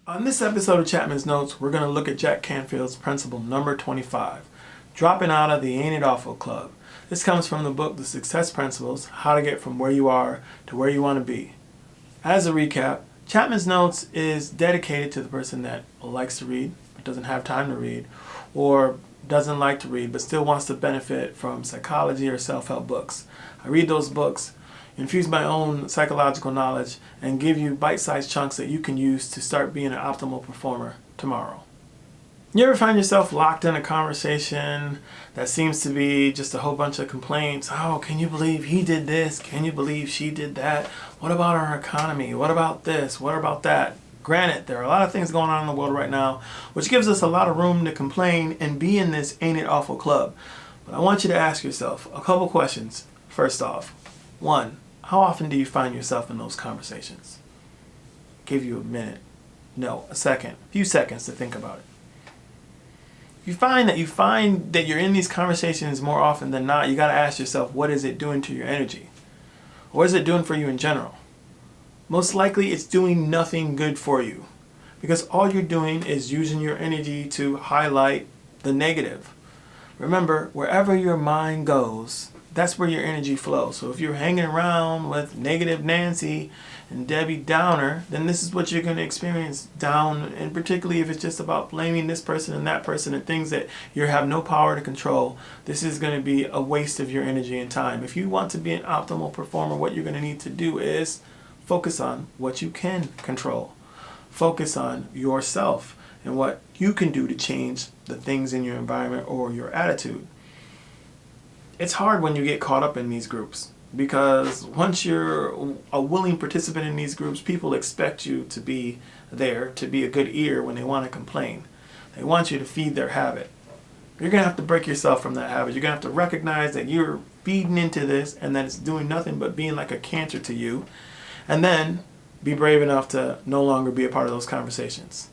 On this episode of Chapman's Notes, we're going to look at Jack Canfield's principle number 25, dropping out of the Ain't It Awful Club. This comes from the book The Success Principles, How to Get From Where You Are to Where You Want to Be. As a recap, Chapman's Notes is dedicated to the person that likes to read but doesn't have time to read, or doesn't like to read but still wants to benefit from psychology or self-help books. I read those books, infuse my own psychological knowledge, and give you bite-sized chunks that you can use to start being an optimal performer tomorrow. You ever find yourself locked in a conversation that seems to be just a whole bunch of complaints? Oh, can you believe he did this? Can you believe she did that? What about our economy? What about this? What about that? Granted, there are a lot of things going on in the world right now, which gives us a lot of room to complain and be in this Ain't It Awful Club. But I want you to ask yourself a couple questions. First off, 1, how often do you find yourself in those conversations? Give you a minute. No, a second. A few seconds to think about it. You find that you're in these conversations more often than not, you got to ask yourself, what is it doing to your energy? What is it doing for you in general? Most likely it's doing nothing good for you, because all you're doing is using your energy to highlight the negative. Remember, wherever your mind goes, that's where your energy flows. So if you're hanging around with negative Nancy and Debbie Downer, then this is what you're going to experience down, and particularly if it's just about blaming this person and that person and things that you have no power to control, this is going to be a waste of your energy and time. If you want to be an optimal performer, what you're going to need to do is focus on what you can control. Focus on yourself and what you can do to change the things in your environment or your attitude. It's hard when you get caught up in these groups, because once you're a willing participant in these groups, people expect you to be there, to be a good ear when they want to complain. They want you to feed their habit. You're going to have to break yourself from that habit. You're going to have to recognize that you're feeding into this and that it's doing nothing but being like a cancer to you, and then be brave enough to no longer be a part of those conversations.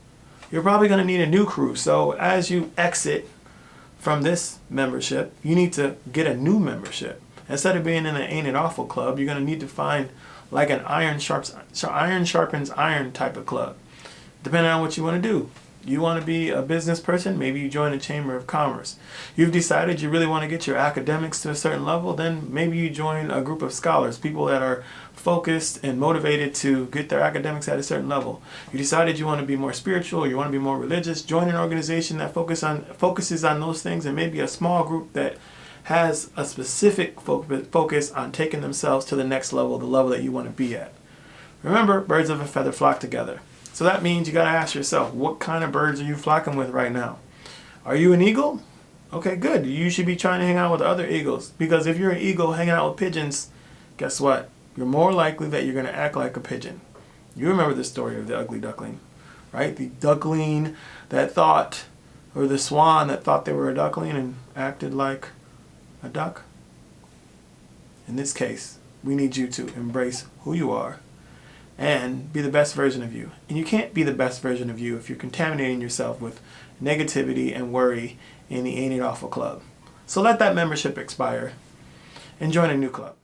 You're probably going to need a new crew, so as you exit from this membership, you need to get a new membership. Instead of being in an Ain't It Awful Club, you're going to need to find like an iron sharpens iron type of club, depending on what you want to do. You want to be a business person, maybe you join a chamber of commerce. You've decided you really want to get your academics to a certain level, then maybe you join a group of scholars, people that are focused and motivated to get their academics at a certain level. You decided you want to be more spiritual, you want to be more religious, join an organization that focuses on those things, and maybe a small group that has a specific focus on taking themselves to the next level, the level that you want to be at. Remember, birds of a feather flock together. So that means you got to ask yourself, what kind of birds are you flocking with right now? Are you an eagle? Okay, good. You should be trying to hang out with other eagles, because if you're an eagle hanging out with pigeons, guess what? You're more likely that you're going to act like a pigeon. You remember the story of the ugly duckling, right? The duckling that thought, or the swan that thought they were a duckling and acted like a duck. In this case, we need you to embrace who you are and be the best version of you. And you can't be the best version of you if you're contaminating yourself with negativity and worry in the Ain't It Awful Club. So let that membership expire and join a new club.